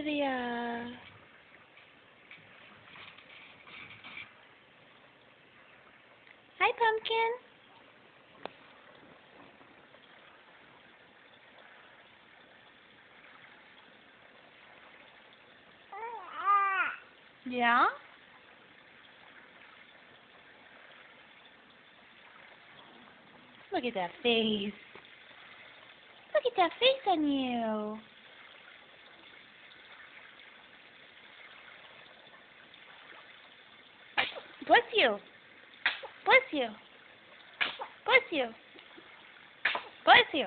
Olivia. Hi, Pumpkin. Yeah? Look at that face. Look at that face on you. Bless you. Bless you. Bless you. Bless you.